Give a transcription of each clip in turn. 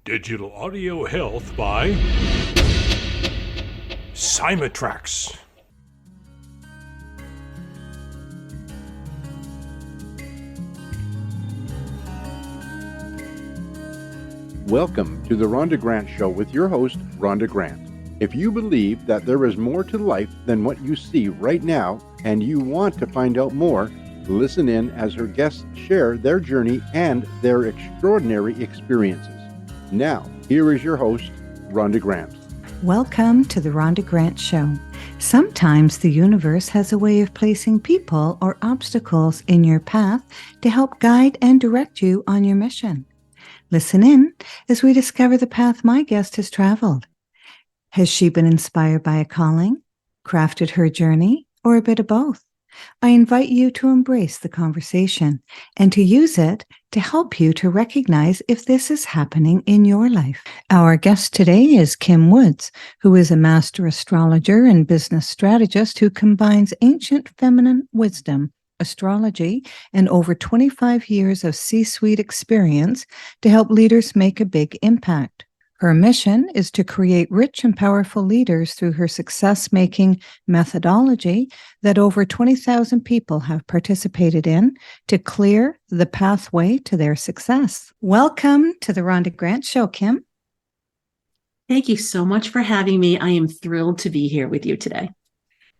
Digital Audio Health by Symatrax. Welcome to the Rhonda Grant Show with your host, Rhonda Grant. If you believe that there is more to life than what you see right now, and you want to find out more, listen in as her guests share their journey and their extraordinary experiences. Now, here is your host, Rhonda Grant. Welcome to the Rhonda Grant Show. Sometimes the universe has a way of placing people or obstacles in your path to help guide and direct you on your mission. Listen in as we discover the path my guest has traveled. Has she been inspired by a calling, crafted her journey, or a bit of both? I invite you to embrace the conversation and to use it to help you to recognize if this is happening in your life. Our guest today is Kim Woods, who is a Master Astrologer and Business Strategist who combines ancient feminine wisdom, astrology, and over 25 years of C-suite experience to help leaders make a big impact. Her mission is to create rich and powerful leaders through her success-making methodology that over 20,000 people have participated in to clear the pathway to their success. Welcome to the Rhonda Grant Show, Kim. Thank you so much for having me. I am thrilled to be here with you today.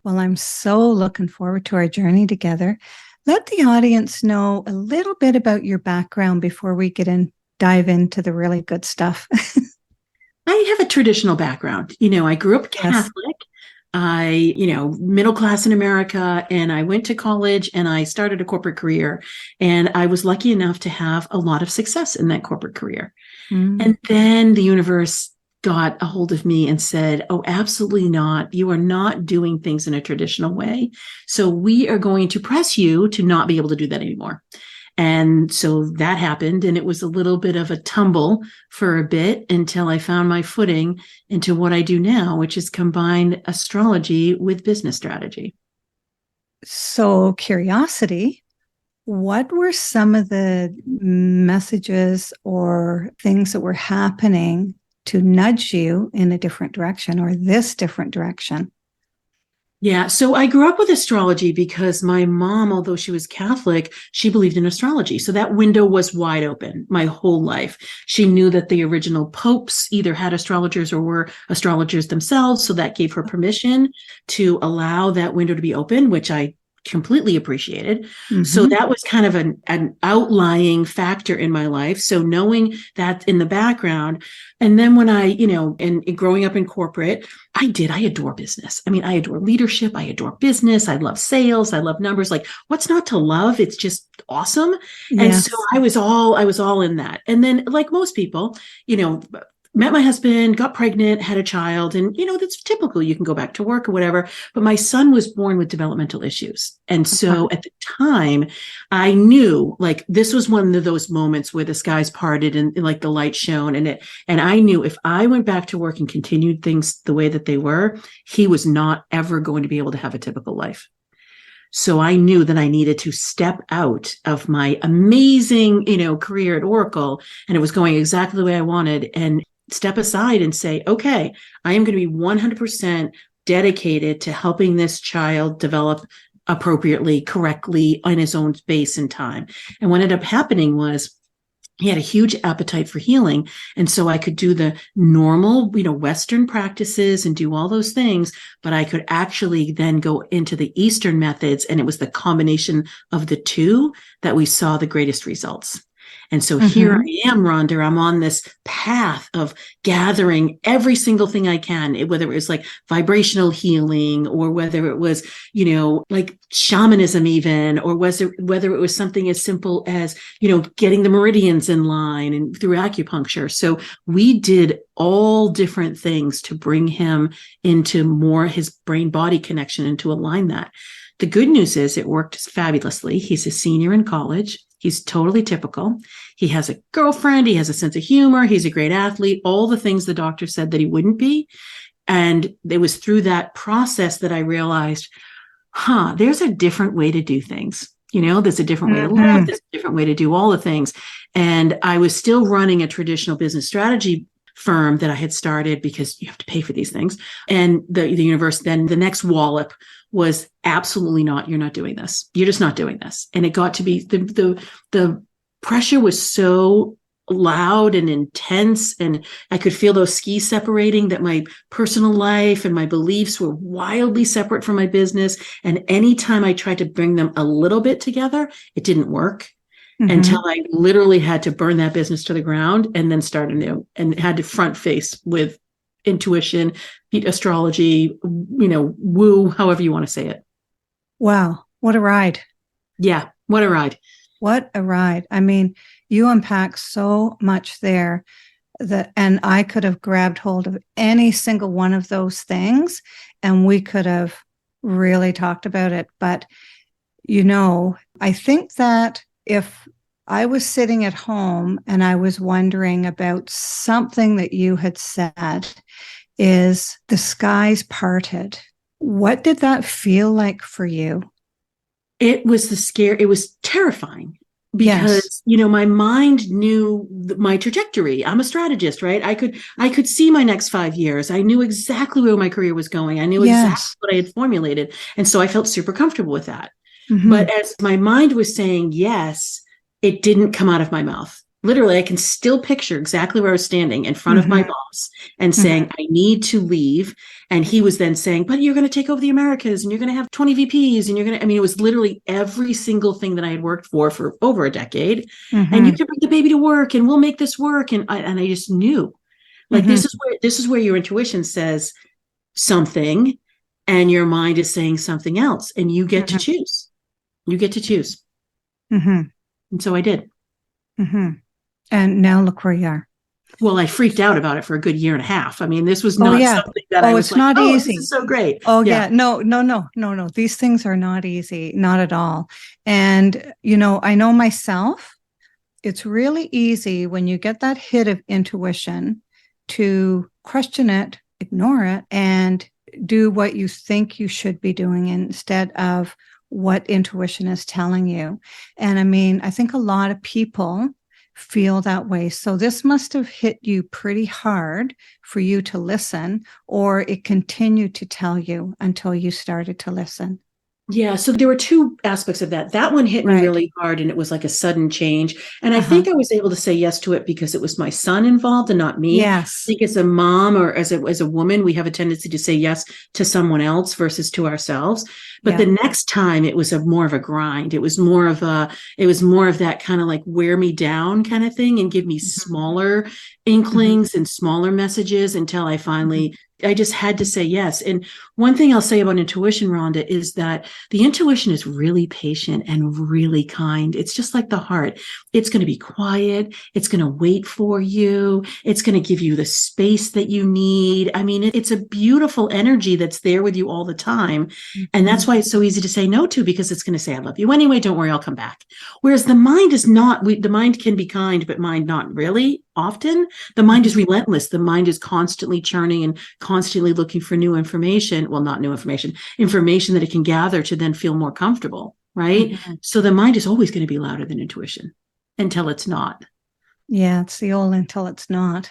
Well, I'm so looking forward to our journey together. Let the audience know a little bit about your background before we dive into the really good stuff. I have a traditional background. I grew up Catholic. Yes. Middle class in America, and I went to college and I started a corporate career. And I was lucky enough to have a lot of success in that corporate career. And then the universe got a hold of me and said, oh, absolutely not. You are not doing things in a traditional way. So we are going to press you to not be able to do that anymore. And so that happened, and it was a little bit of a tumble for a bit until I found my footing into what I do now, which is combine astrology with business strategy. So, curiosity, what were some of the messages or things that were happening to nudge you in a different direction or this different direction? Yeah. So I grew up with astrology because my mom, although she was Catholic, she believed in astrology. So that window was wide open my whole life. She knew that the original popes either had astrologers or were astrologers themselves. So that gave her permission to allow that window to be open, which I completely appreciated. So that was kind of an outlying factor in my life. So knowing that in the background, and then when I, and growing up in corporate, I adore business. I mean, I adore leadership. I adore business. I love sales. I love numbers. Like, what's not to love? It's just awesome. Yes. And so I was all in that. And then, like most people, met my husband, got pregnant, had a child, and, that's typical. You can go back to work or whatever. But my son was born with developmental issues. And so at the time, I knew like this was one of those moments where the skies parted and like the light shone. And I knew if I went back to work and continued things the way that they were, he was not ever going to be able to have a typical life. So I knew that I needed to step out of my amazing, career at Oracle, and it was going exactly the way I wanted, and step aside and say, okay, I am going to be 100% dedicated to helping this child develop appropriately, correctly in his own space and time. And what ended up happening was he had a huge appetite for healing. And so I could do the normal, Western practices and do all those things, but I could actually then go into the Eastern methods. And it was the combination of the two that we saw the greatest results. And so here I am, Rhonda, I'm on this path of gathering every single thing I can, whether it was like vibrational healing or whether it was, like shamanism even, or whether it was something as simple as, getting the meridians in line and through acupuncture. So we did all different things to bring him into more his brain-body connection and to align that. The good news is it worked fabulously. He's a senior in college. He's totally typical. He has a girlfriend. He has a sense of humor. He's a great athlete, all the things the doctor said that he wouldn't be. And it was through that process that I realized, there's a different way to do things. There's a different way to live. There's a different way to do all the things. And I was still running a traditional business strategy firm that I had started, because you have to pay for these things. And the universe, then the next wallop was absolutely not, you're not doing this. You're just not doing this. And it got to be, the pressure was so loud and intense, and I could feel those skis separating, that my personal life and my beliefs were wildly separate from my business. And anytime I tried to bring them a little bit together, it didn't work. Until I literally had to burn that business to the ground and then start anew, and had to front face with intuition, astrology, woo, however you want to say it. Wow. What a ride. Yeah. What a ride. What a ride. I mean, you unpack so much there and I could have grabbed hold of any single one of those things and we could have really talked about it. But, I think that if I was sitting at home and I was wondering about something that you had said, is the skies parted. What did that feel like for you? It was it was terrifying, because, my mind knew my trajectory. I'm a strategist, right? I could see my next 5 years. I knew exactly where my career was going. I knew exactly what I had formulated. And so I felt super comfortable with that. But as my mind was saying yes, it didn't come out of my mouth. Literally, I can still picture exactly where I was standing in front of my boss and saying, I need to leave. And he was then saying, but you're going to take over the Americas and you're going to have 20 VPs and you're going to, it was literally every single thing that I had worked for over a decade. And you can bring the baby to work and we'll make this work. And I just knew, like, this is where your intuition says something and your mind is saying something else, and you get to choose. You get to choose. And so I did. And now look where you are. Well, I freaked out about it for a good year and a half. I mean, this was not something that I was it's not easy. This is so great. No. These things are not easy, not at all. And, I know myself, it's really easy when you get that hit of intuition to question it, ignore it, and do what you think you should be doing instead of what intuition is telling you. And I think a lot of people feel that way. So this must have hit you pretty hard for you to listen, or it continued to tell you until you started to listen. Yeah. So there were two aspects of that. That one hit me really hard, and it was like a sudden change. And I think I was able to say yes to it because it was my son involved and not me. Yes. I think as a mom or as a woman, we have a tendency to say yes to someone else versus to ourselves. But the next time it was more of a grind. It was more of that kind of like wear me down kind of thing and give me smaller inklings and smaller messages until I finally, I just had to say yes. And one thing I'll say about intuition, Rhonda, is that the intuition is really patient and really kind. It's just like the heart. It's going to be quiet. It's going to wait for you. It's going to give you the space that you need. I mean, it's a beautiful energy that's there with you all the time. And that's why it's so easy to say no to, because it's going to say, I love you anyway. Don't worry, I'll come back. Whereas the mind is not, the mind can be kind, but mind not really often. The mind is relentless. The mind is constantly churning and constantly looking for new information. Well, not new information that it can gather to then feel more comfortable, right? So the mind is always going to be louder than intuition until it's not. Yeah, it's the old until it's not.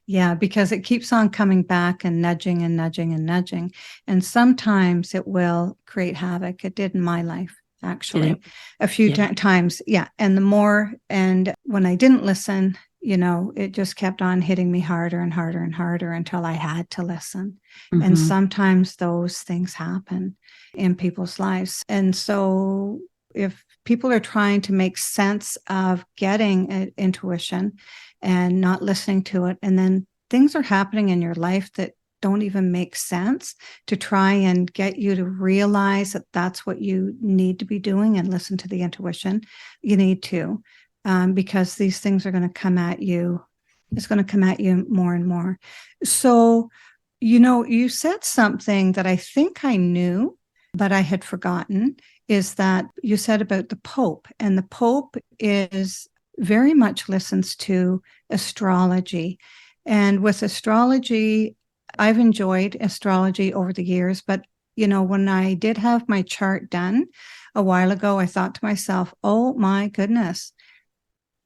Yeah, because it keeps on coming back and nudging and nudging and nudging. And sometimes it will create havoc. It did in my life, actually, a few times. Yeah. And when I didn't listen, it just kept on hitting me harder and harder and harder until I had to listen. And sometimes those things happen in people's lives. And so if people are trying to make sense of getting an intuition and not listening to it, and then things are happening in your life that don't even make sense, to try and get you to realize that that's what you need to be doing and listen to the intuition, you need to. Because these things are going to come at you. It's going to come at you more and more. So, you said something that I think I knew, but I had forgotten, is that you said about the Pope. And the Pope is very much listens to astrology. And with astrology, I've enjoyed astrology over the years, but when I did have my chart done, a while ago, I thought to myself, oh my goodness,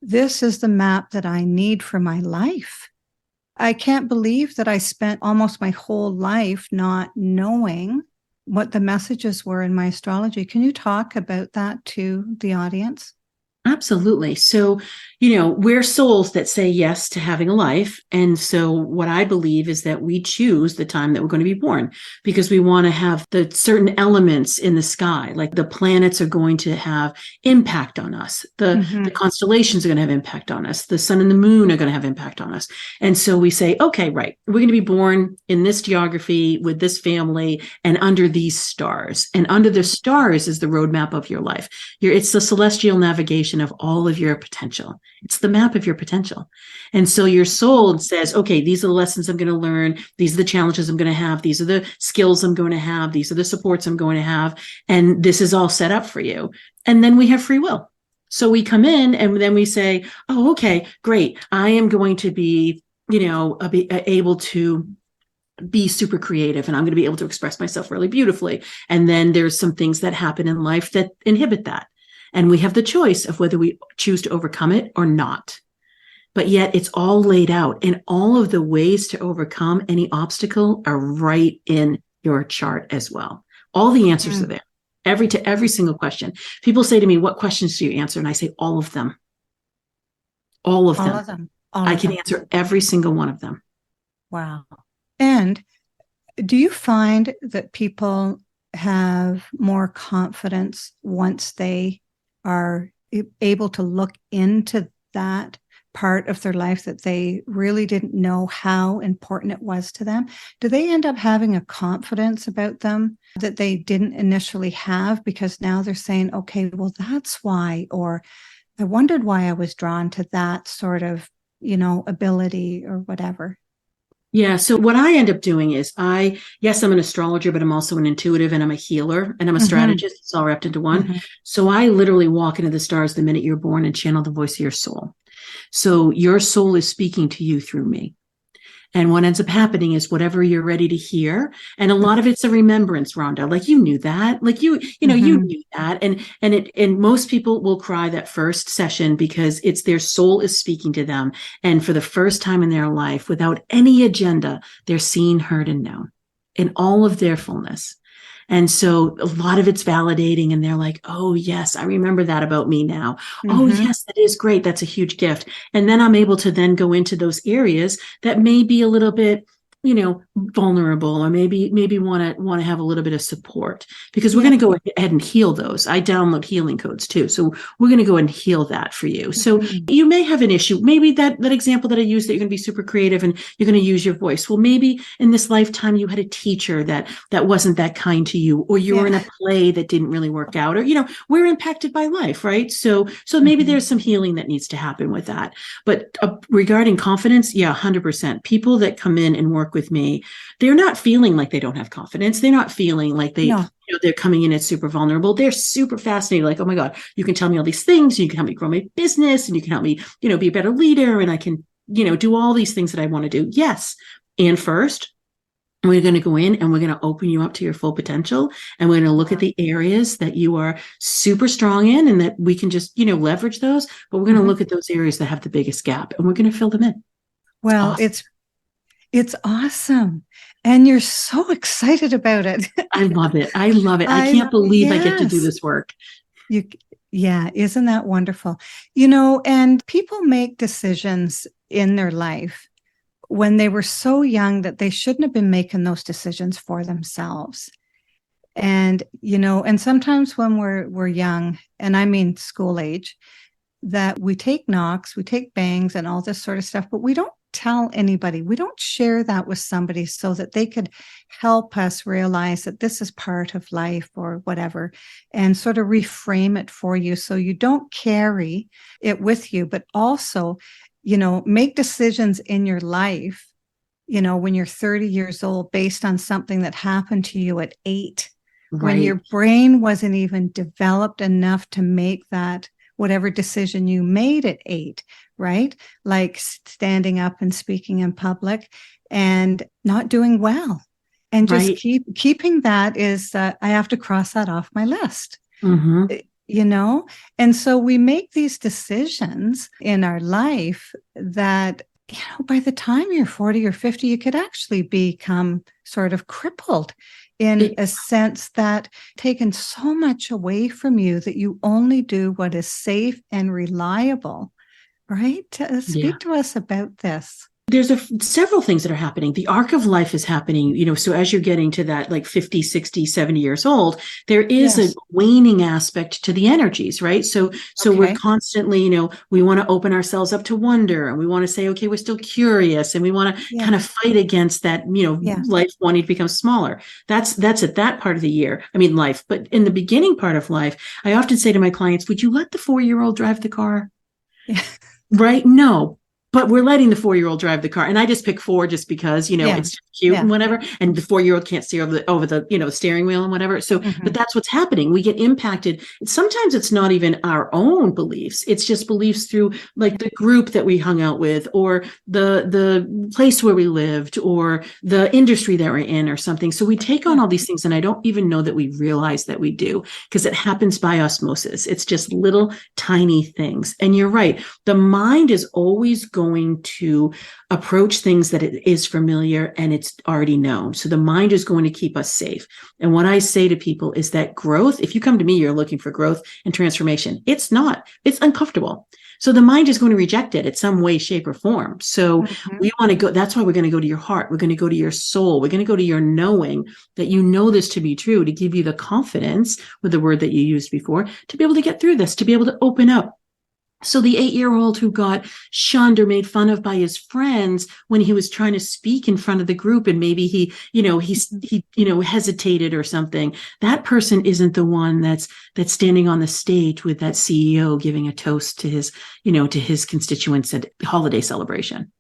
this is the map that I need for my life. I can't believe that I spent almost my whole life not knowing what the messages were in my astrology. Can you talk about that to the audience? Absolutely. So, we're souls that say yes to having a life. And so what I believe is that we choose the time that we're going to be born because we want to have the certain elements in the sky, like the planets are going to have impact on us. The constellations are going to have impact on us. The sun and the moon are going to have impact on us. And so we say, okay, right, we're going to be born in this geography with this family and under these stars. And under the stars is the roadmap of your life. It's the celestial navigation of all of your potential. It's the map of your potential. And so your soul says, okay, these are the lessons I'm going to learn. These are the challenges I'm going to have. These are the skills I'm going to have. These are the supports I'm going to have. And this is all set up for you. And then we have free will. So we come in and then we say, oh, okay, great. I am going to be, able to be super creative and I'm going to be able to express myself really beautifully. And then there's some things that happen in life that inhibit that. And we have the choice of whether we choose to overcome it or not. But yet it's all laid out, and all of the ways to overcome any obstacle are right in your chart as well. All the answers are there, every single question. People say to me, what questions do you answer? And I say, all of them. All of them. I can answer every single one of them. Wow. And do you find that people have more confidence once they are able to look into that part of their life that they really didn't know how important it was to them? Do they end up having a confidence about them that they didn't initially have because now they're saying, okay, well, that's why, or I wondered why I was drawn to that sort of, ability or whatever? Yeah. So what I end up doing is I'm an astrologer, but I'm also an intuitive and I'm a healer and I'm a strategist. It's all wrapped into one. So I literally walk into the stars the minute you're born and channel the voice of your soul. So your soul is speaking to you through me. And what ends up happening is whatever you're ready to hear. And a lot of it's a remembrance, Rhonda. Like you knew that. Like you knew that. And most people will cry that first session because it's their soul is speaking to them. And for the first time in their life, without any agenda, they're seen, heard, and known in all of their fullness. And so a lot of it's validating and they're like, oh, yes, I remember that about me now. Oh, yes, that is great. That's a huge gift. And then I'm able to then go into those areas that may be a little bit, vulnerable or maybe want to have a little bit of support because we're going to go ahead and heal those. I download healing codes too. So we're going to go and heal that for you. So you may have an issue. Maybe that example that I used that you're going to be super creative and you're going to use your voice. Well, maybe in this lifetime you had a teacher that wasn't that kind to you, or you were in a play that didn't really work out, or, we're impacted by life, right? So maybe there's some healing that needs to happen with that. But regarding confidence, 100%. People that come in and work with me, they're not feeling like they don't have confidence. They're not feeling like they're coming in as super vulnerable. They're super fascinated. Like, oh my God, you can tell me all these things. You can help me grow my business and you can help me, be a better leader. And I can, do all these things that I want to do. Yes. And first, we're going to go in and we're going to open you up to your full potential. And we're going to look at the areas that you are super strong in and that we can just, leverage those. But we're going to look at those areas that have the biggest gap and we're going to fill them in. Well, it's awesome. And you're so excited about it. I love it. I can't believe I get to do this work. Isn't that wonderful? And people make decisions in their life when they were so young that they shouldn't have been making those decisions for themselves. And, and sometimes when we're young, and I mean school age, that we take knocks, we take bangs and all this sort of stuff, but we don't tell anybody. We don't share that with somebody so that they could help us realize that this is part of life or whatever, and sort of reframe it for you so you don't carry it with you, but also, make decisions in your life, when you're 30 years old based on something that happened to you at 8, when your brain wasn't even developed enough to make that whatever decision you made at 8, right? Like standing up and speaking in public and not doing well. And just keeping that is, I have to cross that off my list. Mhm. you know? And so we make these decisions in our life that, by the time you're 40 or 50, you could actually become sort of crippled in a sense that taken so much away from you that you only do what is safe and reliable, right? Speak to us about this. There's several things that are happening. The arc of life is happening, so as you're getting to that like 50, 60, 70 years old, there is a waning aspect to the energies, right? So we're constantly, we want to open ourselves up to wonder, and we want to say, okay, we're still curious, and we want to kind of fight against that, life wanting to become smaller. That's at that part of the year. I mean, life, but in the beginning part of life, I often say to my clients, would you let the 4-year-old drive the car? Yeah. Right? No. But we're letting the 4-year-old drive the car. And I just pick 4 just because, it's cute and whatever. And the 4-year-old can't steer over the steering wheel and whatever. So, but that's what's happening. We get impacted. Sometimes it's not even our own beliefs. It's just beliefs through like the group that we hung out with, or the place where we lived, or the industry that we're in, or something. So we take on all these things, and I don't even know that we realize that we do, because it happens by osmosis. It's just little tiny things. And you're right. The mind is always going to approach things that it is familiar and it's already known. So the mind is going to keep us safe. And what I say to people is that growth, if you come to me, you're looking for growth and transformation. It's not, it's uncomfortable. So the mind is going to reject it in some way, shape, or form. So we want to go, that's why we're going to go to your heart. We're going to go to your soul. We're going to go to your knowing that you know this to be true, to give you the confidence, with the word that you used before, to be able to get through this, to be able to open up. So the 8-year-old who got shunned or made fun of by his friends when he was trying to speak in front of the group, and maybe he hesitated or something, that person isn't the one that's standing on the stage with that CEO giving a toast to his constituents at holiday celebration.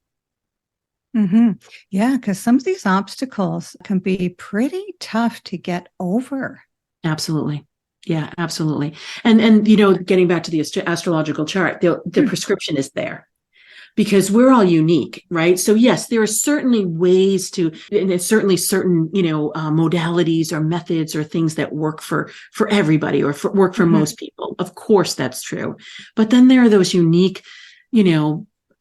Yeah, because some of these obstacles can be pretty tough to get over. Absolutely. Yeah, absolutely. And getting back to the astrological chart, the prescription is there, because we're all unique, right? So yes, there are certainly ways to, and it's certainly certain, modalities or methods or things that work for everybody, or work for most people. Of course, that's true. But then there are those unique,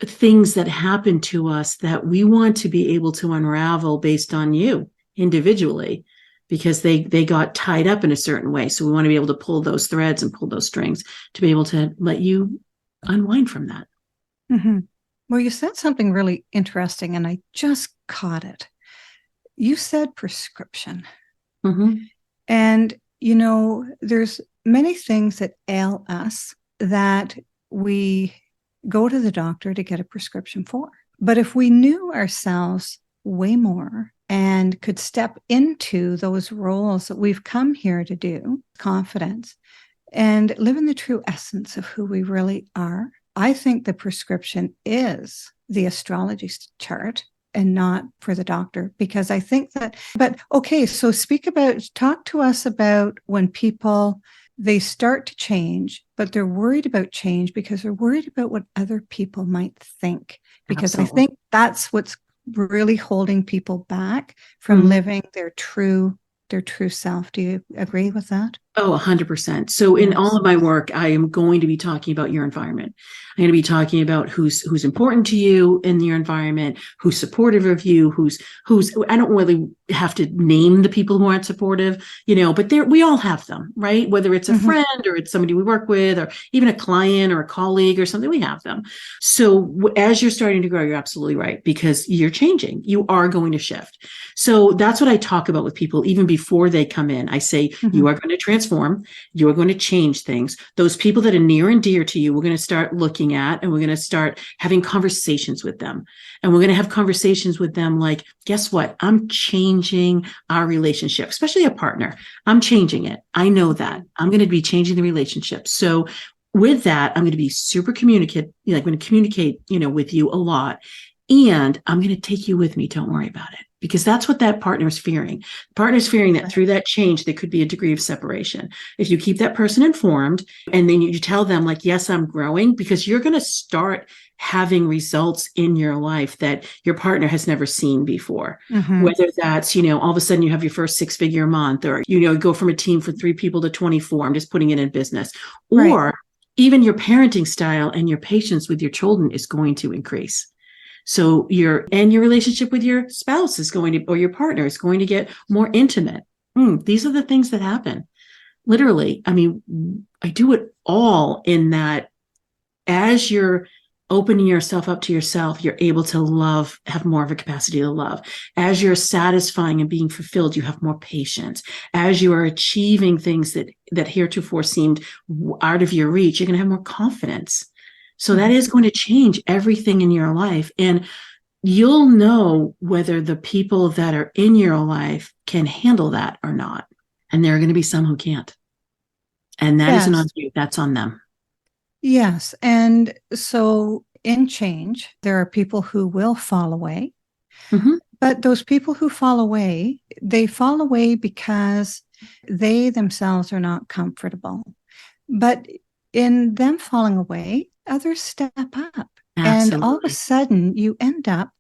things that happen to us that we want to be able to unravel based on you individually, because they got tied up in a certain way. So we want to be able to pull those threads and pull those strings to be able to let you unwind from that. Well, you said something really interesting, and I just caught it. You said prescription. And, there's many things that ail us that we go to the doctor to get a prescription for. But if we knew ourselves way more and could step into those roles that we've come here to do, confidence, and live in the true essence of who we really are, I think the prescription is the astrology chart and not for the doctor, because I think that, but okay, so talk to us about when people, they start to change, but they're worried about change because they're worried about what other people might think, because I think that's what's really holding people back from living their true self. Do you agree with that? Oh, 100%. So in all of my work, I am going to be talking about your environment. I'm going to be talking about who's important to you in your environment, who's supportive of you, who's, I don't really have to name the people who aren't supportive, but we all have them, right? Whether it's a friend or it's somebody we work with, or even a client or a colleague or something, we have them. So as you're starting to grow, you're absolutely right, because you're changing. You are going to shift. So that's what I talk about with people, even before they come in. I say, you are going to transform. You are going to change things. Those people that are near and dear to you, we're going to start looking at, and we're going to start having conversations with them. And we're going to have conversations with them like, guess what? I'm changing our relationship, especially a partner. I'm changing it. I know that. I'm going to be changing the relationship. So with that, I'm going to be super communicative. I'm going to communicate, with you a lot. And I'm going to take you with me. Don't worry about it. because that's what that partner is fearing. The partner is fearing that through that change, there could be a degree of separation. If you keep that person informed and then you tell them like, yes, I'm growing, because you're going to start having results in your life that your partner has never seen before. Whether that's, all of a sudden you have your first 6-figure month, or, go from a team for 3 people to 24. I'm just putting it in business. Or even your parenting style and your patience with your children is going to increase. So your relationship with your spouse is going to, or your partner is going to get more intimate. These are the things that happen. Literally. I mean, I do it all in that as you're opening yourself up to yourself, you're able to love, have more of a capacity to love. As you're satisfying and being fulfilled, you have more patience. As you are achieving things that heretofore seemed out of your reach, you're going to have more confidence. So that is going to change everything in your life. And you'll know whether the people that are in your life can handle that or not. And there are going to be some who can't. And that isn't on you, that's on them. Yes. And so in change, there are people who will fall away. But those people who fall away, they fall away because they themselves are not comfortable. But in them falling away, others step up. Absolutely. And all of a sudden, you end up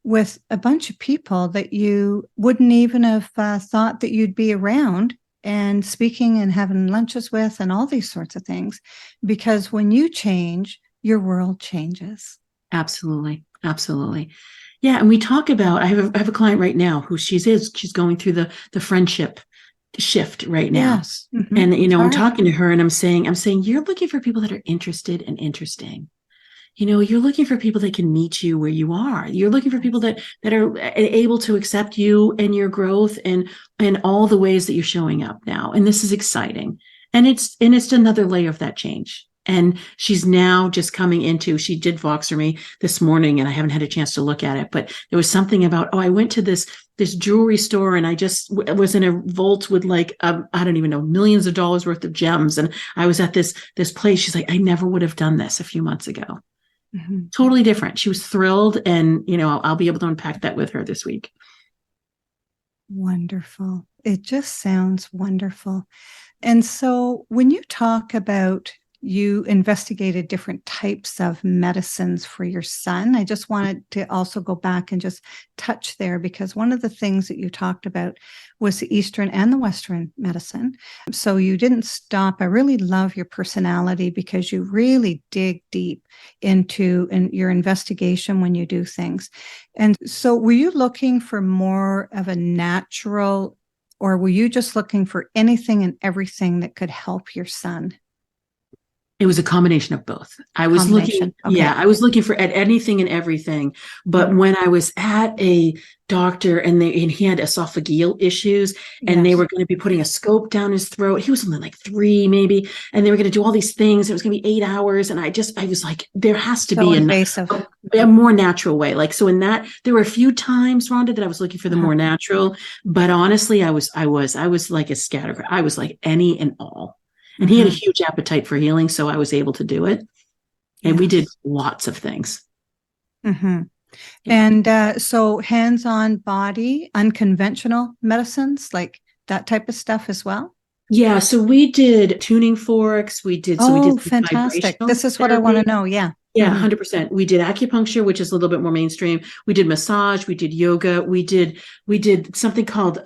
with a bunch of people that you wouldn't even have thought that you'd be around and speaking and having lunches with and all these sorts of things. Because when you change, your world changes. Absolutely. Absolutely. Yeah. And we talk about, I have a client right now who she's going through the friendship shift right now. Yes. And, I'm talking to her and I'm saying, you're looking for people that are interested and interesting. You're looking for people that can meet you where you are. You're looking for people that are able to accept you and your growth and all the ways that you're showing up now. And this is exciting. And it's another layer of that change. And she's now just coming into, she did Voxer me this morning and I haven't had a chance to look at it, but there was something about, I went to this jewelry store and I just was in a vault with like, I don't even know, millions of dollars worth of gems. And I was at this place. She's like, I never would have done this a few months ago. Totally different. She was thrilled. And, I'll be able to unpack that with her this week. Wonderful. It just sounds wonderful. And so when you talk about you investigated different types of medicines for your son, I just wanted to also go back and just touch there, because one of the things that you talked about was the Eastern and the Western medicine. So you didn't stop. I really love your personality because you really dig deep into your investigation when you do things. And so were you looking for more of a natural, or were you just looking for anything and everything that could help your son? It was a combination of both. I was looking, I was looking for at anything and everything. But when I was at a doctor and he had esophageal issues and they were going to be putting a scope down his throat. He was only like 3 maybe. And they were going to do all these things. It was going to be 8 hours. And I was like, there has to be a more natural way. Like, so in that, there were a few times, Rhonda, that I was looking for the more natural, but honestly, I was like a scattergram. I was like any and all. And he had a huge appetite for healing, so I was able to do it. And we did lots of things. Yeah. And so hands-on body, unconventional medicines, like that type of stuff as well? Yeah, so we did tuning forks. We did fantastic. This is what I want to know. Yeah. Yeah, 100%. We did acupuncture, which is a little bit more mainstream. We did massage. We did yoga. We did something called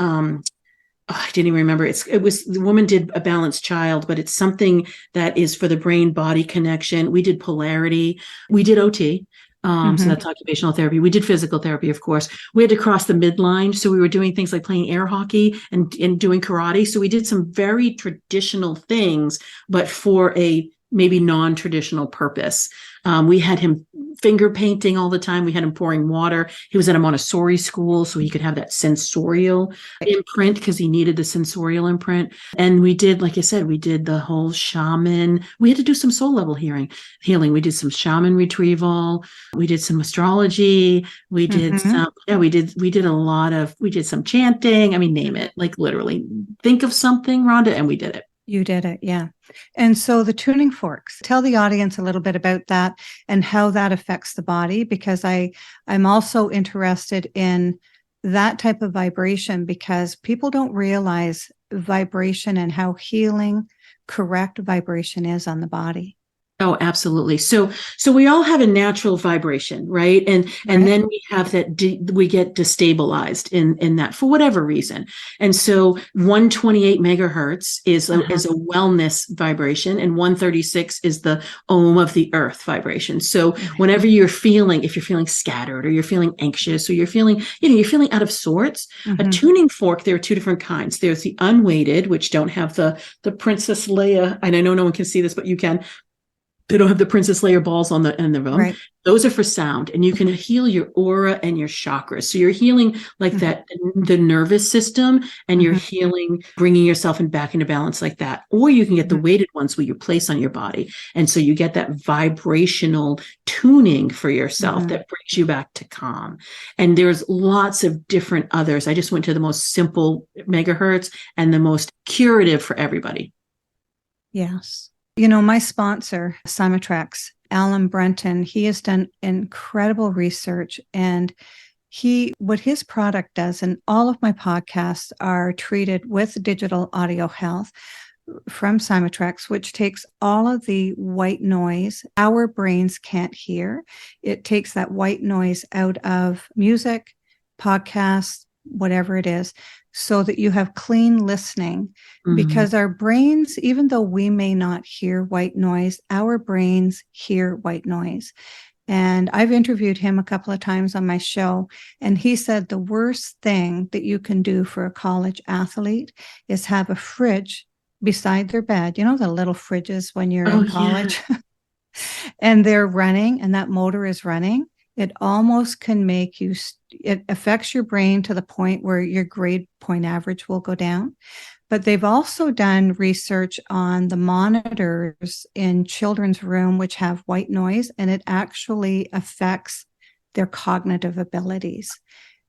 I didn't even remember. It was the woman did a balanced child, but it's something that is for the brain body connection. We did polarity. We did OT. So that's occupational therapy. We did physical therapy, of course. We had to cross the midline. So we were doing things like playing air hockey and doing karate. So we did some very traditional things, but for a maybe non-traditional purpose. We had him finger painting all the time. We had him pouring water. He was at a Montessori school, so he could have that sensorial imprint because he needed the sensorial imprint. And we did, like I said, we did the whole shaman. We had to do some soul level healing. We did some shaman retrieval. We did some astrology. We did we did some chanting. I mean, name it, like literally think of something, Rhonda, and we did it. You did it, yeah. And so the tuning forks, tell the audience a little bit about that and how that affects the body, because I'm also interested in that type of vibration, because people don't realize vibration and how healing correct vibration is on the body. Oh, absolutely. So we all have a natural vibration, right? And then we have that we get destabilized in that for whatever reason. And so 128 megahertz is a wellness vibration, and 136 is the ohm of the earth vibration. So whenever if you're feeling scattered, or you're feeling anxious, or you're feeling out of sorts, a tuning fork, there are two different kinds. There's the unweighted, which don't have the Princess Leia, and I know no one can see this, but you can. They don't have the Princess Leia balls on the end of them. Right. Those are for sound, and you can heal your aura and your chakras. So you're healing like that, the nervous system, and you're healing, bringing yourself back into balance like that. Or you can get the weighted ones where you place on your body. And so you get that vibrational tuning for yourself that brings you back to calm. And there's lots of different others. I just went to the most simple megahertz and the most curative for everybody. Yes. You know, my sponsor, Symatrax, Alan Brenton, he has done incredible research, and what his product does, and all of my podcasts are treated with digital audio health from Symatrax, which takes all of the white noise our brains can't hear. It takes that white noise out of music, podcasts, whatever it is, so that you have clean listening, because our brains, even though we may not hear white noise, our brains hear white noise. And I've interviewed him a couple of times on my show, and he said the worst thing that you can do for a college athlete is have a fridge beside their bed. You know, the little fridges when you're in college, and they're running, and that motor is running. It almost can make you, it affects your brain to the point where your grade point average will go down. But they've also done research on the monitors in children's room, which have white noise, and it actually affects their cognitive abilities.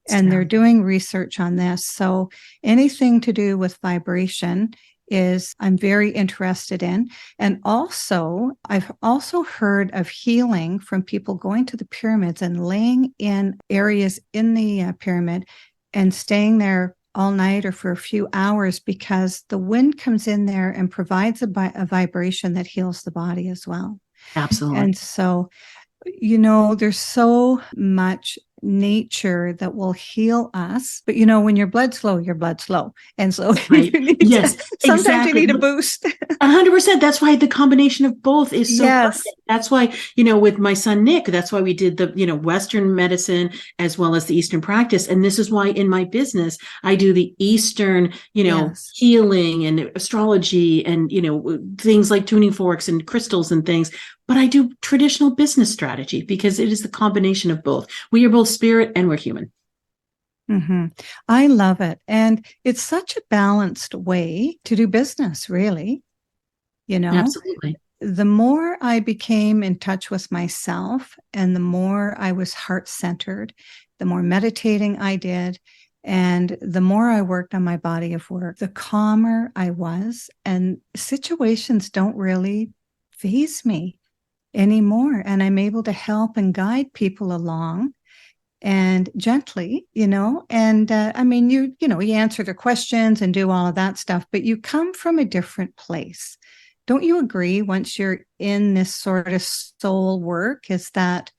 And they're doing research on this. So anything to do with vibration I'm very interested in. And also, I've also heard of healing from people going to the pyramids and laying in areas in the pyramid and staying there all night or for a few hours, because the wind comes in there and provides a vibration that heals the body as well. Absolutely. And so, you know, there's so much nature that will heal us, but you know, when your blood's low, and so right. Sometimes you need a boost. 100%. That's why the combination of both is so perfect. That's why, you know, with my son Nick, that's why we did the, you know, Western medicine as well as the Eastern practice. And this is why in my business I do the Eastern, you know, healing and astrology and, you know, things like tuning forks and crystals and things. But I do traditional business strategy because it is the combination of both. We are both spirit and we're human. I love it. And it's such a balanced way to do business, really. You know, absolutely. The more I became in touch with myself and the more I was heart-centered, the more meditating I did, and the more I worked on my body of work, the calmer I was, and situations don't really faze me anymore. And I'm able to help and guide people along and gently, you know, and I mean, you answer their questions and do all of that stuff, but you come from a different place. Don't you agree, once you're in this sort of soul work, is that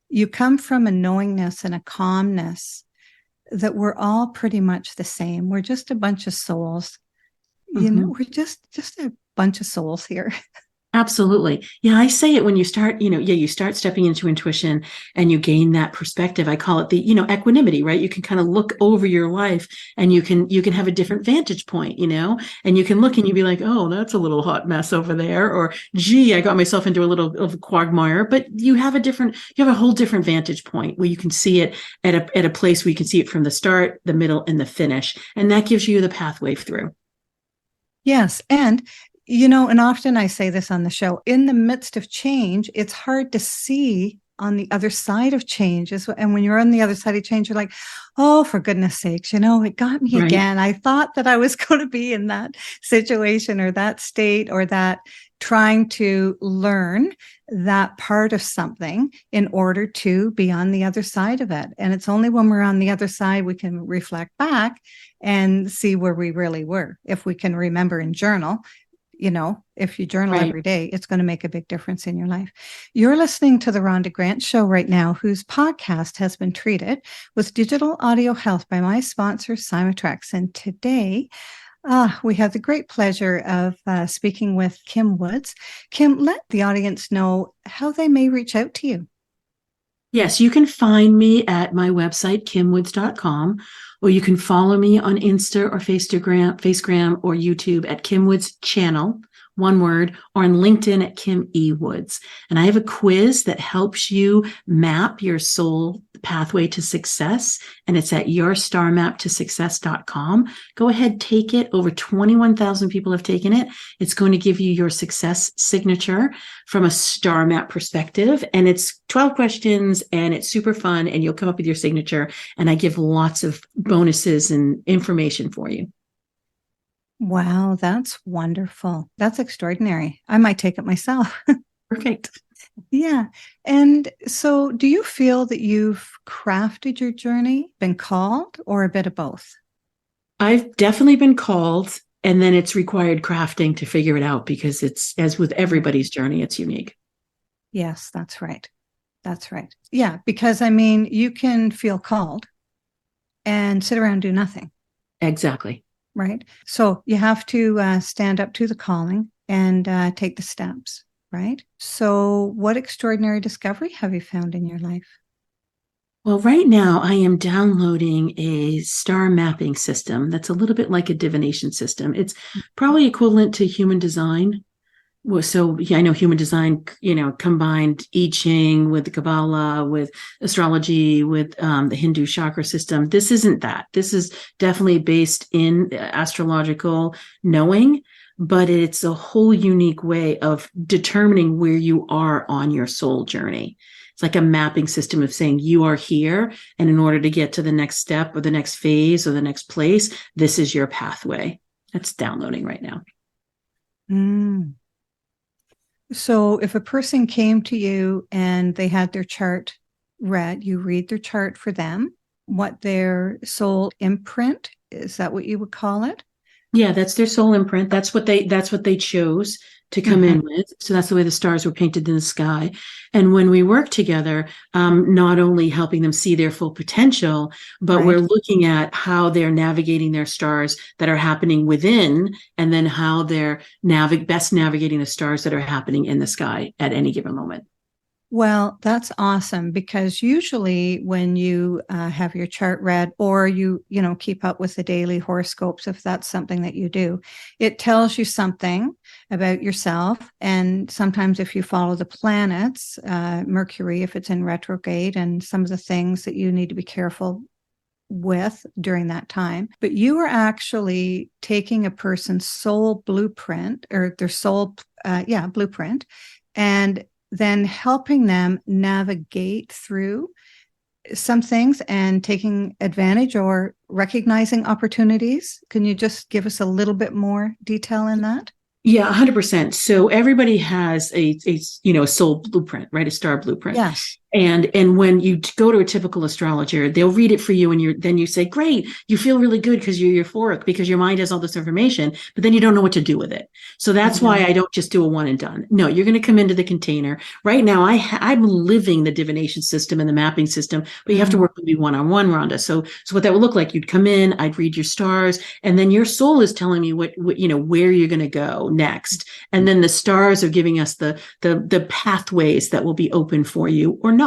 you come from a knowingness and a calmness that we're all pretty much the same. We're just a bunch of souls. You know, we're just a bunch of souls here. Absolutely. Yeah, I say it when you start, you start stepping into intuition and you gain that perspective. I call it the, equanimity, right? You can kind of look over your life and you can have a different vantage point, and you can look and you be like, oh, that's a little hot mess over there. Or, gee, I got myself into a little of a quagmire, but you have a whole different vantage point where you can see it at a place where you can see it from the start, the middle, and the finish. And that gives you the pathway through. Yes. And and often I say this on the show, in the midst of change, it's hard to see on the other side of change. And when you're on the other side of change, you're like, oh, for goodness sakes, it got me again. I thought that I was going to be in that situation or that state or that, trying to learn that part of something in order to be on the other side of it. And it's only when we're on the other side we can reflect back and see where we really were. If we can remember and journal, if you journal every day, it's going to make a big difference in your life. You're listening to the Rhonda Grant Show right now, whose podcast has been treated with digital audio health by my sponsor, Symatrex. And today, we have the great pleasure of speaking with Kim Woods. Kim, let the audience know how they may reach out to you. Yes, you can find me at my website, kimwoods.com, or you can follow me on Insta or Facegram or YouTube at Kim Woods Channel, one word, or on LinkedIn at Kim E. Woods. And I have a quiz that helps you map your soul pathway to success, and it's at yourstarmaptosuccess.com. Go ahead, take it. Over 21,000 people have taken it. It's going to give you your success signature from a star map perspective, and it's 12 questions, and it's super fun, and you'll come up with your signature, and I give lots of bonuses and information for you. Wow, that's wonderful. That's extraordinary. I might take it myself. Perfect. Yeah. And so do you feel that you've crafted your journey, been called, or a bit of both? I've definitely been called, and then it's required crafting to figure it out, because it's, as with everybody's journey, it's unique. Yes, that's right. That's right. Yeah, because you can feel called and sit around and do nothing. Exactly. Right. So you have to stand up to the calling and take the steps. Right. So what extraordinary discovery have you found in your life? Well, right now I am downloading a star mapping system that's a little bit like a divination system. It's probably equivalent to human design. Well, so yeah, I know human design, combined I Ching with the Kabbalah, with astrology, with the Hindu chakra system. This isn't that. This is definitely based in astrological knowing, but it's a whole unique way of determining where you are on your soul journey. It's like a mapping system of saying you are here, and in order to get to the next step or the next phase or the next place, this is your pathway. That's downloading right now. So if a person came to you and they had their chart read, you read their chart for them, what their soul imprint, is that what you would call it? Yeah, that's their soul imprint. That's what they chose to come in with. So that's the way the stars were painted in the sky. And when we work together, not only helping them see their full potential, but we're looking at how they're navigating their stars that are happening within, and then how they're best navigating the stars that are happening in the sky at any given moment. Well, that's awesome, because usually when you have your chart read, or you keep up with the daily horoscopes, if that's something that you do, it tells you something about yourself. And sometimes if you follow the planets, Mercury, if it's in retrograde, and some of the things that you need to be careful with during that time. But you are actually taking a person's soul blueprint, or their soul, blueprint, and then helping them navigate through some things and taking advantage or recognizing opportunities. Can you just give us a little bit more detail in that? Yeah, 100%. So everybody has a soul blueprint, right? A star blueprint. Yes. And when you go to a typical astrologer, they'll read it for you, and then you say, great, you feel really good because you're euphoric, because your mind has all this information, but then you don't know what to do with it. So that's why I don't just do a one and done. No, you're going to come into the container. Right now, I'm living the divination system and the mapping system, but you have to work with me one-on-one, Rhonda. So what that would look like, you'd come in, I'd read your stars, and then your soul is telling me what where you're going to go next. And then the stars are giving us the pathways that will be open for you or not.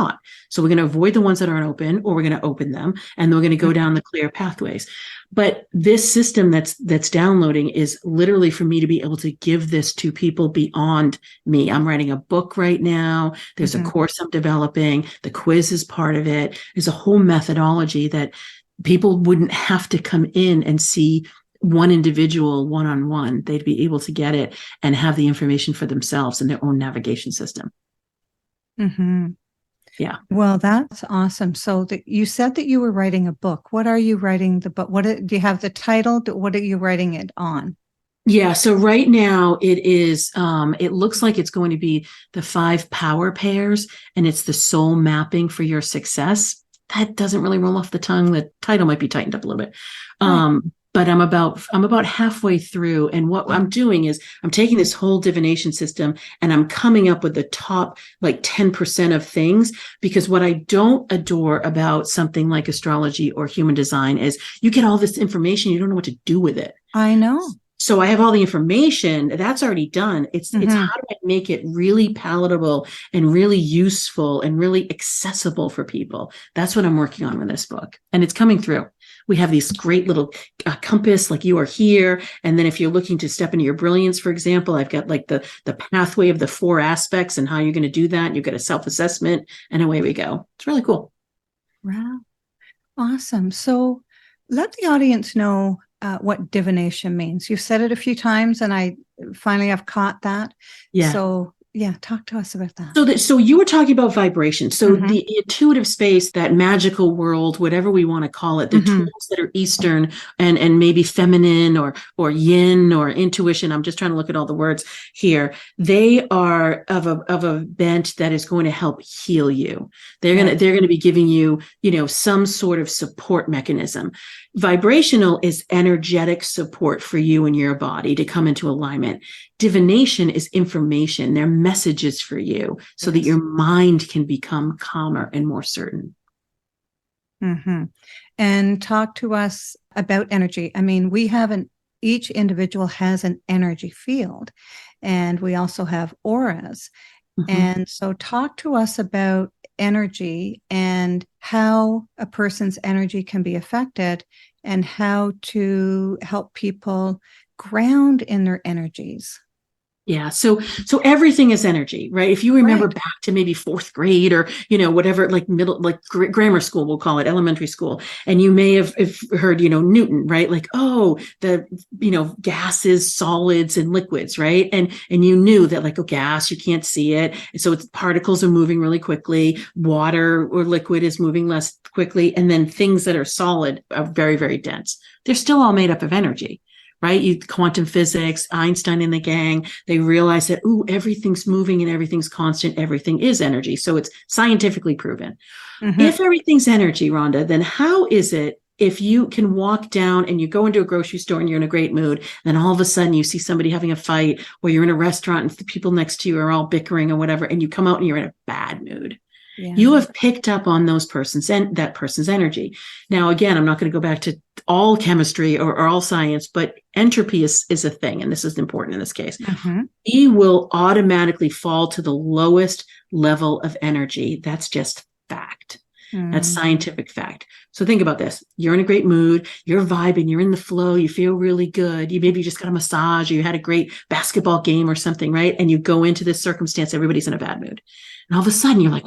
So we're going to avoid the ones that aren't open, or we're going to open them, and we're going to go down the clear pathways. But this system that's downloading is literally for me to be able to give this to people beyond me. I'm writing a book right now. There's a course I'm developing. The quiz is part of it. There's a whole methodology that people wouldn't have to come in and see one individual one-on-one. They'd be able to get it and have the information for themselves in their own navigation system. Yeah. Well, that's awesome. So you said that you were writing a book. What are you writing the book? Do you have the title? What are you writing it on? Yeah. So right now it is, it looks like it's going to be the 5 power pairs, and it's the soul mapping for your success. That doesn't really roll off the tongue. The title might be tightened up a little bit. Right. But I'm about halfway through. And what I'm doing is I'm taking this whole divination system and I'm coming up with the top like 10% of things, because what I don't adore about something like astrology or human design is you get all this information, you don't know what to do with it. I know. So I have all the information that's already done. It's how do I make it really palatable and really useful and really accessible for people? That's what I'm working on with this book, and it's coming through. We have these great little compass, like you are here. And then if you're looking to step into your brilliance, for example, I've got like the pathway of the 4 aspects and how you're going to do that. You've got a self-assessment, and away we go. It's really cool. Wow. Awesome. So let the audience know what divination means. You've said it a few times, and I finally have caught that. Yeah. So yeah, talk to us about that. So you were talking about vibration. So the intuitive space, that magical world, whatever we want to call it, the tools that are Eastern and maybe feminine or yin or intuition. I'm just trying to look at all the words here. They are of a bent that is going to help heal you. They're gonna be giving you, some sort of support mechanism. Vibrational is energetic support for you and your body to come into alignment. Divination is information. They're messages for you so that your mind can become calmer and more certain. And talk to us about energy. I mean, each individual has an energy field, and we also have auras. And so talk to us about energy and how a person's energy can be affected and how to help people ground in their energies. Yeah. So everything is energy, right? If you remember back to maybe 4th grade or, whatever, like grammar school, we'll call it elementary school. And you may have heard, Newton, right? Like, the gases, solids and liquids, right? And you knew that like, gas, you can't see it. And so particles are moving really quickly. Water or liquid is moving less quickly. And then things that are solid are very, very dense. They're still all made up of energy. Right? Quantum physics, Einstein and the gang, they realized that, everything's moving and everything's constant. Everything is energy. So it's scientifically proven. If everything's energy, Rhonda, then how is it if you can walk down and you go into a grocery store and you're in a great mood, then all of a sudden you see somebody having a fight, or you're in a restaurant and the people next to you are all bickering or whatever, and you come out and you're in a bad mood? Yeah. You have picked up on that person's energy. Now, again, I'm not going to go back to all chemistry or all science, but entropy is a thing. And this is important in this case. We will automatically fall to the lowest level of energy. That's just fact. That's scientific fact. So think about this. You're in a great mood. You're vibing. You're in the flow. You feel really good. You just got a massage, or you had a great basketball game or something, right? And you go into this circumstance, everybody's in a bad mood. And all of a sudden you're like,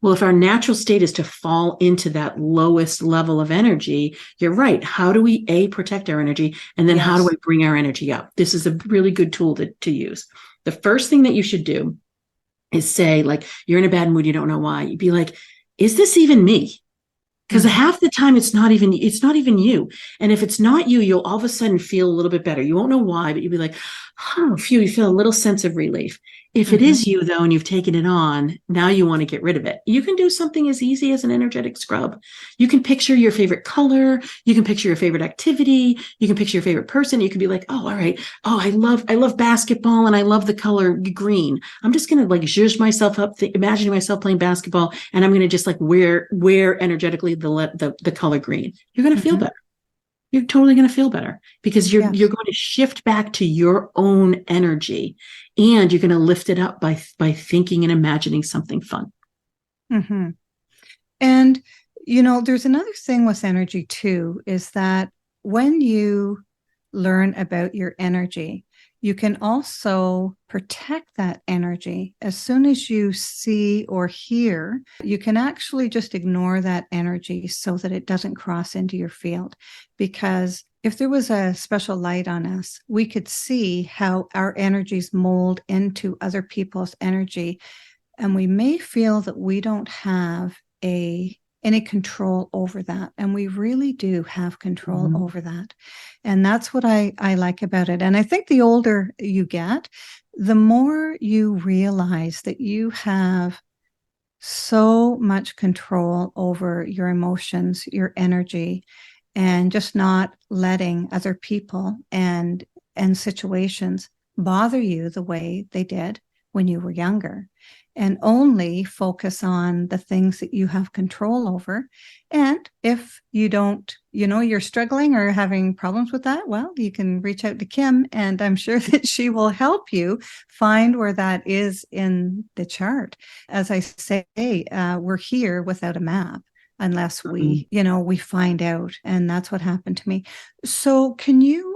well, if our natural state is to fall into that lowest level of energy, you're right. How do we protect our energy? And then how do I bring our energy up? This is a really good tool to use. The first thing that you should do is say, like, you're in a bad mood. You don't know why. You'd be like, is this even me? Because half the time it's not even you. And if it's not you, you'll all of a sudden feel a little bit better. You won't know why, but you'll be like, phew, you feel a little sense of relief. If it is you, though, and you've taken it on, now you want to get rid of it. You can do something as easy as an energetic scrub. You can picture your favorite color. You can picture your favorite activity. You can picture your favorite person. You can be like, all right. I love basketball, and I love the color green. I'm just going to like zhuzh myself up, imagining myself playing basketball, and I'm going to just like wear energetically the color green. You're going to feel better. You're totally going to feel better because you're going to shift back to your own energy, and you're going to lift it up by thinking and imagining something fun. And, there's another thing with energy too, is that when you learn about your energy, you can also protect that energy. As soon as you see or hear, you can actually just ignore that energy so that it doesn't cross into your field. Because if there was a special light on us, we could see how our energies mold into other people's energy. And we may feel that we don't have a any control over that. And we really do have control over that. And that's what I like about it. And I think the older you get, the more you realize that you have so much control over your emotions, your energy, and just not letting other people and situations bother you the way they did when you were younger, and only focus on the things that you have control over. And if you don't, you're struggling or having problems with that, well, you can reach out to Kim, and I'm sure that she will help you find where that is in the chart. As I say, we're here without a map unless we find out. And that's what happened to me. So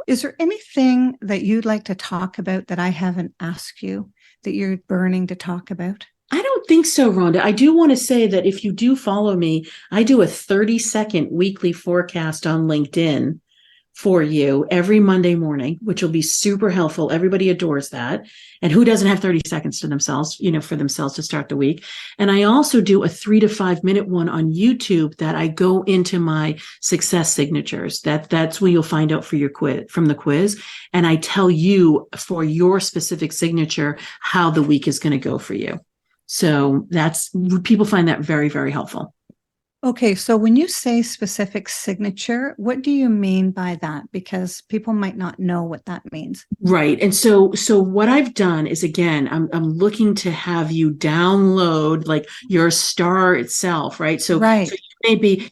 is there anything that you'd like to talk about that I haven't asked you that you're burning to talk about? I don't think so, Rhonda. I do want to say that if you do follow me, I do a 30-second weekly forecast on LinkedIn for you every Monday morning, which will be super helpful. Everybody adores that. And who doesn't have 30 seconds to themselves, for themselves to start the week? And I also do a 3 to 5 minute one on YouTube that I go into my success signatures. That's where you'll find out for your quiz, from the quiz. And I tell you for your specific signature how the week is going to go for you. So people find that very, very helpful. Okay, so when you say specific signature, what do you mean by that? Because people might not know what that means. Right. And so what I've done is, again, I'm looking to have you download like your star itself, right? So, right. So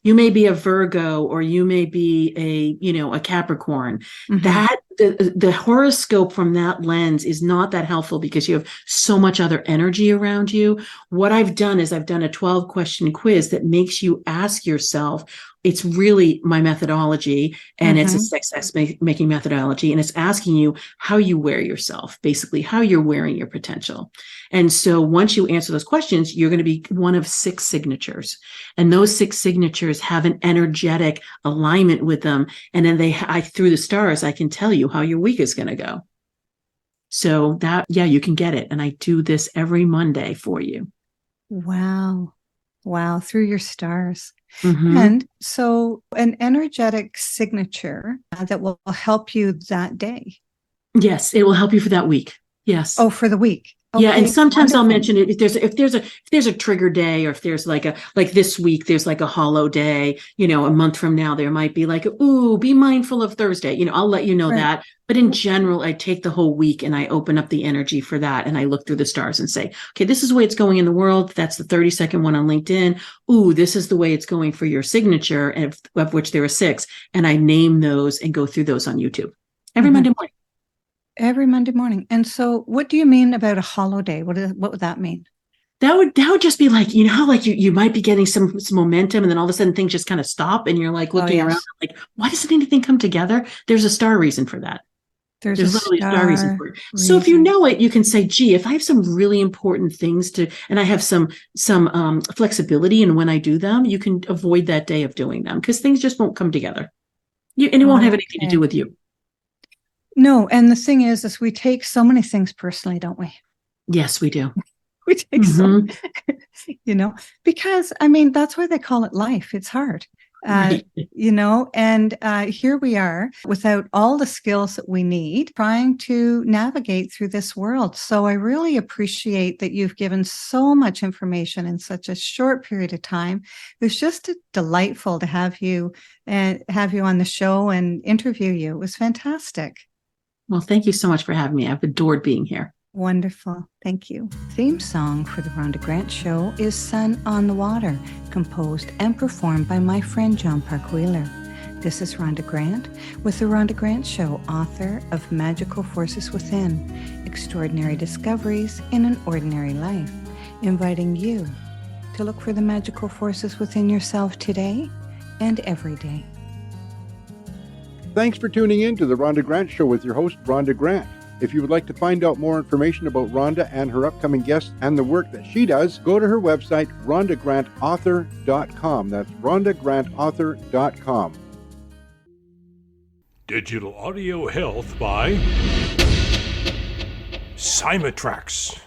you may be a Virgo, or you may be a Capricorn. Mm-hmm. That the horoscope from that lens is not that helpful because you have so much other energy around you. What I've done is I've done a 12-question quiz that makes you ask yourself. It's really my methodology, and it's a success making methodology. And it's asking you how you wear yourself, basically how you're wearing your potential. And so once you answer those questions, you're going to be one of 6 signatures. And those 6 signatures have an energetic alignment with them. And then through the stars, I can tell you how your week is going to go. So you can get it. And I do this every Monday for you. Wow. Through your stars. Mm-hmm. And so an energetic signature that will help you that day. Yes, it will help you for that week. Yes. Oh, for the week. Okay. Yeah, and sometimes I'll mention it if there's a trigger day, or if there's like this week there's like a hollow day, a month from now there might be like, ooh, be mindful of Thursday. I'll let you know that. But in general, I take the whole week and I open up the energy for that, and I look through the stars and say, okay, this is the way it's going in the world. That's the 30-second one on LinkedIn. Ooh, this is the way it's going for your signature, of which there are 6, and I name those and go through those on YouTube every Monday morning. Every Monday morning. And so what do you mean about a hollow day? What would that mean? That would just be like, how like you might be getting some momentum, and then all of a sudden things just kind of stop, and you're like looking around like, why doesn't anything come together? There's a star reation for that. There's literally a star reason for it. So if you know it, you can say, gee, if I have some really important things and I have some flexibility in when I do them, you can avoid that day of doing them because things just won't come together. And it won't have anything to do with you. No, and the thing is we take so many things personally, don't we? Yes, we do. We take so, because that's why they call it life. It's hard, and here we are without all the skills that we need, trying to navigate through this world. So I really appreciate that you've given so much information in such a short period of time. It was just delightful to have you on the show and interview you. It was fantastic. Well, thank you so much for having me. I've adored being here. Wonderful. Thank you. Theme song for the Rhonda Grant Show is Sun on the Water, composed and performed by my friend John Park Wheeler. This is Rhonda Grant with the Rhonda Grant Show, author of Magical Forces Within, Extraordinary Discoveries in an Ordinary Life, inviting you to look for the magical forces within yourself today and every day. Thanks for tuning in to the Rhonda Grant Show with your host, Rhonda Grant. If you would like to find out more information about Rhonda and her upcoming guests and the work that she does, go to her website, rhondagrantauthor.com. That's rhondagrantauthor.com. Digital Audio Health by Cymatrax.